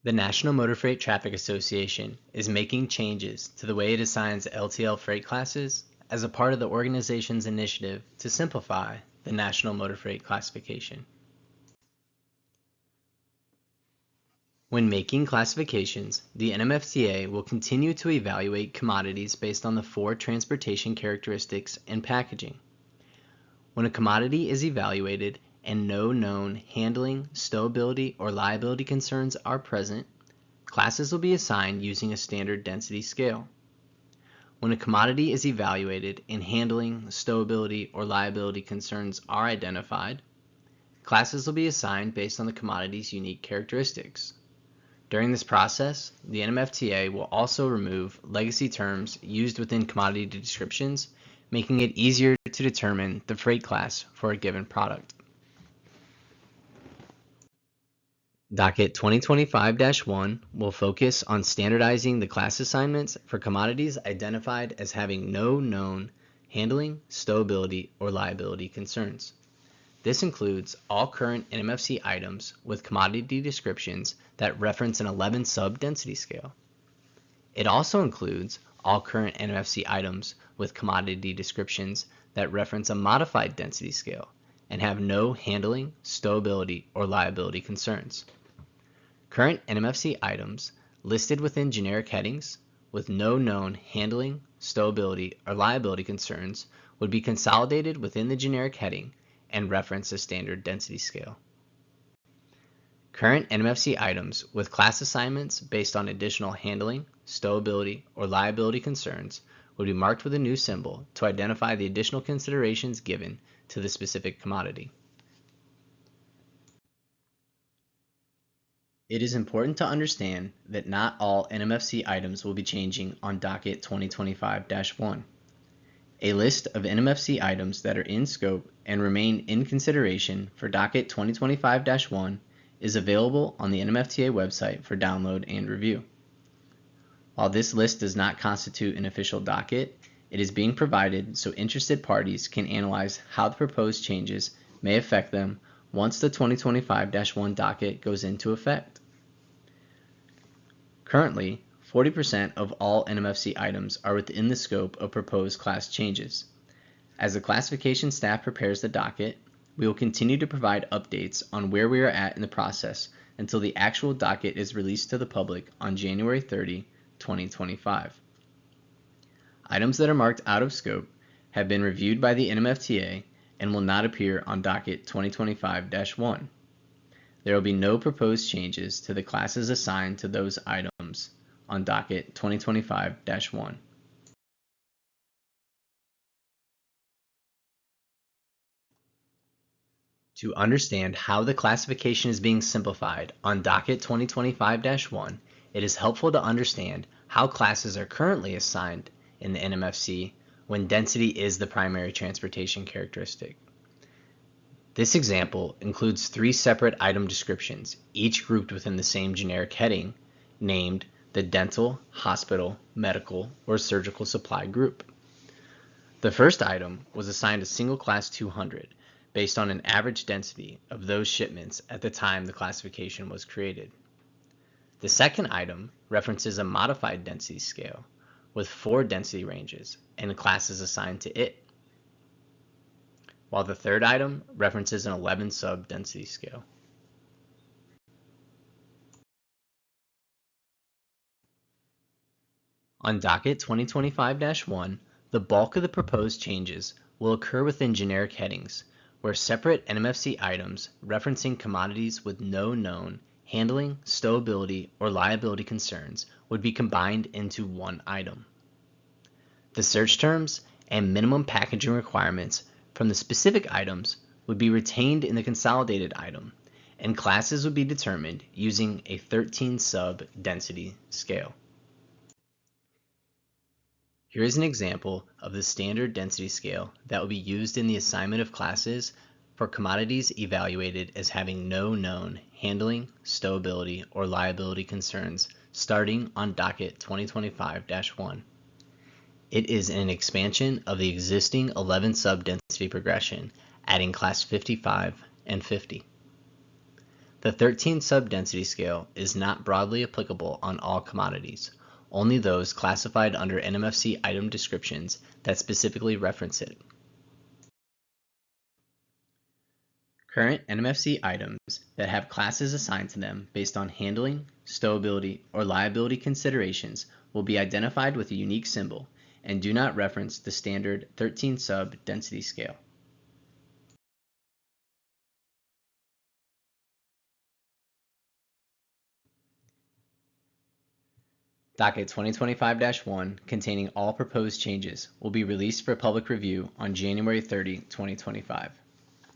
The National Motor Freight Traffic Association is making changes to the way it assigns LTL freight classes as a part of the organization's initiative to simplify the National Motor Freight Classification. When making classifications, the NMFTA will continue to evaluate commodities based on the 4 transportation characteristics and packaging. When a commodity is evaluated and no known handling, stowability, or liability concerns are present, classes will be assigned using a standard density scale. When a commodity is evaluated and handling, stowability, or liability concerns are identified, classes will be assigned based on the commodity's unique characteristics. During this process, the NMFTA will also remove legacy terms used within commodity descriptions, making it easier to determine the freight class for a given product. Docket 2025-1 will focus on standardizing the class assignments for commodities identified as having no known handling, stowability, or liability concerns. This includes all current NMFC items with commodity descriptions that reference an 11 sub-density scale. It also includes all current NMFC items with commodity descriptions that reference a modified density scale and have no handling, stowability, or liability concerns. Current NMFC items listed within generic headings with no known handling, stowability, or liability concerns would be consolidated within the generic heading and reference a standard density scale. Current NMFC items with class assignments based on additional handling, stowability, or liability concerns would be marked with a new symbol to identify the additional considerations given to the specific commodity. It is important to understand that not all NMFC items will be changing on Docket 2025-1. A list of NMFC items that are in scope and remain in consideration for Docket 2025-1 is available on the NMFTA website for download and review. While this list does not constitute an official docket, it is being provided so interested parties can analyze how the proposed changes may affect them once the 2025-1 docket goes into effect. Currently, 40% of all NMFC items are within the scope of proposed class changes. As the classification staff prepares the docket, we will continue to provide updates on where we are at in the process until the actual docket is released to the public on January 30, 2025. Items that are marked out of scope have been reviewed by the NMFTA and will not appear on Docket 2025-1. There will be no proposed changes to the classes assigned to those items on Docket 2025-1. To understand how the classification is being simplified on Docket 2025-1, it is helpful to understand how classes are currently assigned in the NMFC when density is the primary transportation characteristic. This example includes 3 separate item descriptions, each grouped within the same generic heading, named the dental, hospital, medical, or surgical supply group. The first item was assigned a single class 200 based on an average density of those shipments at the time the classification was created. The second item references a modified density scale with 4 density ranges and classes assigned to it, while the third item references an 11 sub-density scale. On Docket 2025-1, the bulk of the proposed changes will occur within generic headings, where separate NMFC items referencing commodities with no known handling, stowability, or liability concerns would be combined into one item. The search terms and minimum packaging requirements from the specific items would be retained in the consolidated item, and classes would be determined using a 13 sub-density scale. Here is an example of the standard density scale that will be used in the assignment of classes for commodities evaluated as having no known handling, stowability, or liability concerns starting on Docket 2025-1. It is an expansion of the existing 11 sub-density progression, adding class 55 and 50. The 13 sub-density scale is not broadly applicable on all commodities, only those classified under NMFC item descriptions that specifically reference it. Current NMFC items that have classes assigned to them based on handling, stowability, or liability considerations will be identified with a unique symbol and do not reference the standard 13 sub-density scale. Docket 2025-1, containing all proposed changes, will be released for public review on January 30, 2025.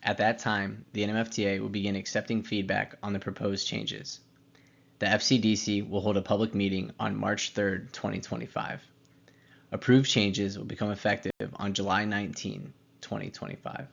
At that time, the NMFTA will begin accepting feedback on the proposed changes. The FCDC will hold a public meeting on March 3, 2025. Approved changes will become effective on July 19, 2025.